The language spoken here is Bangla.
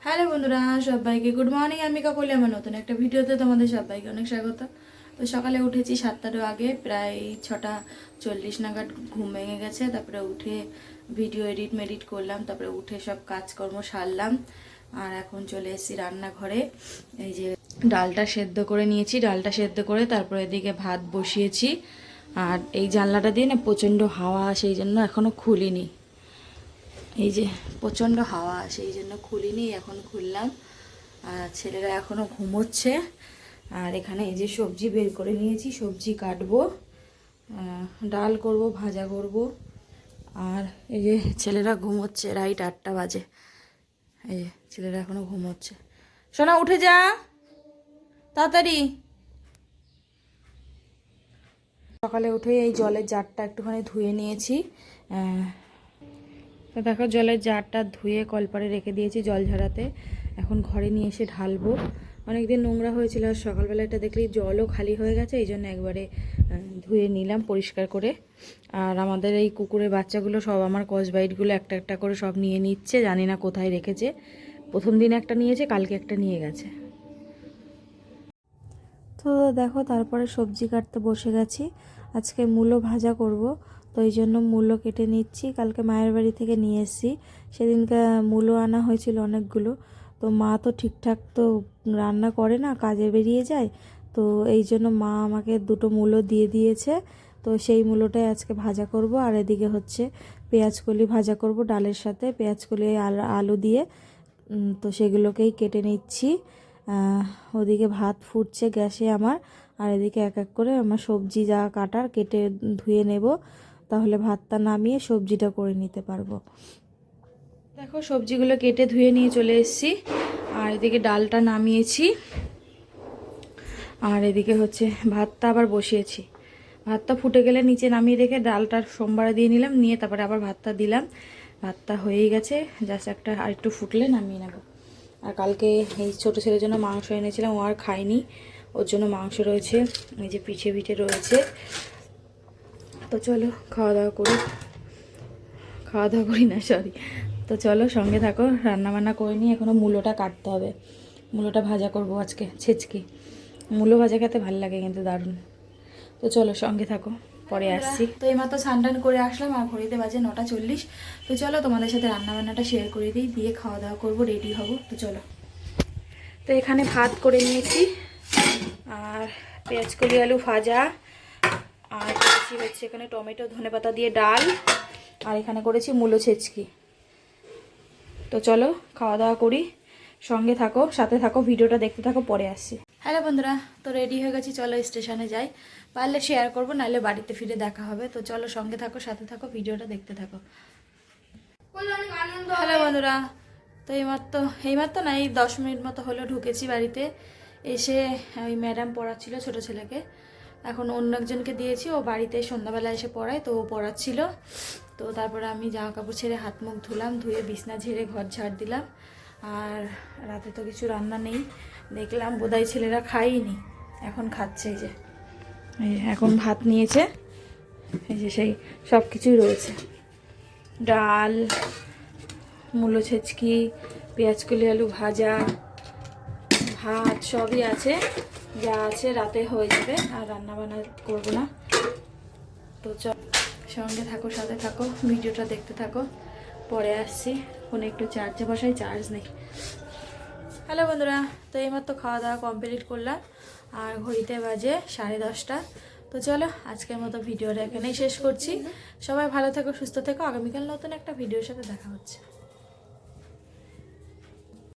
হ্যালো বন্ধুরা, সবাইকে গুড মর্নিং। আমি কাকলি, আমার নতুন একটা ভিডিওতে তোমাদের সবাইকে অনেক স্বাগত। তো সকালে উঠেছি 7টারও আগে, প্রায় 6:40 নাগাদ ঘুম ভেঙে গেছে। তারপরে উঠে ভিডিও এডিট করলাম, তারপরে উঠে সব কাজকর্ম সারলাম। আর এখন চলে এসেছি রান্নাঘরে। এই যে ডালটা সেদ্ধ করে নিয়েছি, ডালটা সেদ্ধ করে তারপরে এদিকে ভাত বসিয়েছি। আর এই জানলাটা দিয়ে না প্রচণ্ড হাওয়া, সেই জন্য এখনও খুলিনি। এই যে প্রচণ্ড হাওয়া আসে, এই জন্য খুলিনি, এখন খুললাম। আর ছেলেরা এখনও ঘুমোচ্ছে। আর এখানে এই যে সবজি বের করে নিয়েছি, সবজি কাটবো, ডাল করব, ভাজা করব। আর এই যে ছেলেরা ঘুমোচ্ছে, রাইট 8টা বাজে। এই যে ছেলেরা এখনও ঘুমোচ্ছে। সোনা উঠে যা তাড়াতাড়ি। সকালে উঠে এই জলের জারটা একটুখানি ধুয়ে নিয়েছি। তো দেখো জলের জারটা ধুয়ে কলপারে রেখে দিয়েছি জল ঝরাতে। এখন ঘরে নিয়ে এসে ঢালবো। অনেকদিন নোংরা হয়েছিল, আর সকালবেলা এটা দেখলেই জলও খালি হয়ে গেছে, এই জন্য একবারে ধুয়ে নিলাম পরিষ্কার করে। আর আমাদের এই কুকুরের বাচ্চাগুলো সব আমার কসবাইটগুলো একটা একটা করে সব নিয়ে নিচ্ছে, জানি না কোথায় রেখেছে। প্রথম দিন একটা নিয়েছে, কালকে একটা নিয়ে গেছে। তো দেখো তারপরে সবজি কাটতে বসে গেছি। আজকে মূলো ভাজা করব, তো এই জন্য মূলো কেটে নিচ্ছি। কালকে মায়ের বাড়ি থেকে নিয়ে এসেছি, সেদিনকে মূলো আনা হয়েছিল অনেকগুলো। তো মা তো ঠিকঠাক তো রান্না করে না, কাজে বেরিয়ে যায়। তো এই জন্য মা আমাকে দুটো মূলো দিয়ে দিয়েছে। তো সেই মূলোটাই আজকে ভাজা করব। আর এদিকে হচ্ছে পেঁয়াজকলি ভাজা করব ডালের সাথে, পেঁয়াজকলি আলু দিয়ে। তো সেগুলোকেই কেটে নিচ্ছি। ওদিকে ভাত ফুটছে গ্যাসে আমার, আর এদিকে এক এক করে আমার সবজি যা কাটার কেটে ধুয়ে নেব, তাহলে ভাতটা নামিয়ে সবজিটা করে নিতে পারবো। দেখো সবজিগুলো কেটে ধুয়ে নিয়ে চলে এসেছি। আর এদিকে ডালটা নামিয়েছি, আর এদিকে হচ্ছে ভাতটা আবার বসিয়েছি। ভাতটা ফুটে গেলে নিচে নামিয়ে রেখে ডালটার সোমবারে দিয়ে নিলাম, নিয়ে তারপরে আবার ভাতটা দিলাম। ভাতটা হয়েই গেছে, জাস্ট একটা আর একটু ফুটলে নামিয়ে নেব। আর কালকে এই ছোটো ছেলের জন্য মাংস এনেছিলাম, ও আর খায়নি, ওর জন্য মাংস রয়েছে, এই যে পিঠে পিঠে রয়েছে। তো চলো খাওয়া দাওয়া করি না সরি। তো চলো সঙ্গে থাকো, রান্নাবান্না করে নিই। এখনও মূলোটা কাটতে হবে, মূলোটা ভাজা করব আজকে, ছেচকি। মূলো ভাজা খেতে ভালো লাগে কিন্তু দারুণ। তো চলো সঙ্গে থাকো, পরে আসছি। তো এইমাত্র স্নান করে আসলাম, আর ঘড়িতে বাজে 9:40। তো চলো তোমাদের সাথে রান্নাবান্নাটা শেয়ার করে দিই, দিয়ে খাওয়া দাওয়া করবো, রেডি হব। তো চলো। তো এখানে ভাত করে নিয়েছি, আর পেঁয়াজকলি আলু ভাজা, আর করেছি হচ্ছে এখানে টমেটো ধনেপাতা দিয়ে ডাল, আর এখানে করেছি মূলো ছেচকি। তো চলো খাওয়া দাওয়া করি, সঙ্গে থাকো, সাথে থাকো, ভিডিওটা দেখতে থাকো, পরে আসছি। হ্যালো বন্ধুরা, তো রেডি হয়ে গেছি, চলো স্টেশনে যাই। পারলে শেয়ার করবো, নাহলে বাড়িতে ফিরে দেখা হবে। তো চলো সঙ্গে থাকো, সাথে থাকো, ভিডিওটা দেখতে থাকো। হ্যালো বন্ধুরা, তো এইমাত্র না, এই 10 মিনিট মতো হলো ঢুকেছি বাড়িতে। এসে ওই ম্যাডাম পড়াচ্ছিল ছোটো ছেলেকে, এখন অন্য একজনকে দিয়েছি, ও বাড়িতে সন্ধ্যাবেলা এসে পড়ায়, তো ও পড়াচ্ছিল। তো তারপরে আমি জামা কাপড় ছেড়ে হাত মুখ ধুলাম, ধুয়ে বিছনা ঝেড়ে ঘর ঝাড় দিলাম। আর রাতে তো কিছু রান্না নেই, দেখলাম বোধহয় ছেলেরা খায়নি, এখন খাচ্ছে। এই যে এখন ভাত নিয়েছে, এই যে সেই সব কিছুই রয়েছে, ডাল, মূলো ছেচকি, পেঁয়াজকলি আলু ভাজা, ভাত সবই আছে। যা আছে রাতে হয়ে যাবে, আর রান্না বান্না করবো না। তো সঙ্গে থাকো, সাথে থাকো, ভিডিওটা দেখতে থাকো, পরে আসছি। ফোনে একটু চার্জে বসাই, চার্জ নেই। হ্যালো বন্ধুরা, তো এইমাত্র খাওয়া দাওয়া কমপ্লিট করলাম, আর ঘড়িতে বাজে 10:30। তো চলো আজকের মতো ভিডিওটা এখানেই শেষ করছি। সবাই ভালো থেকো, সুস্থ থেকো, আগামীকাল নতুন একটা ভিডিওর সাথে দেখা হচ্ছে।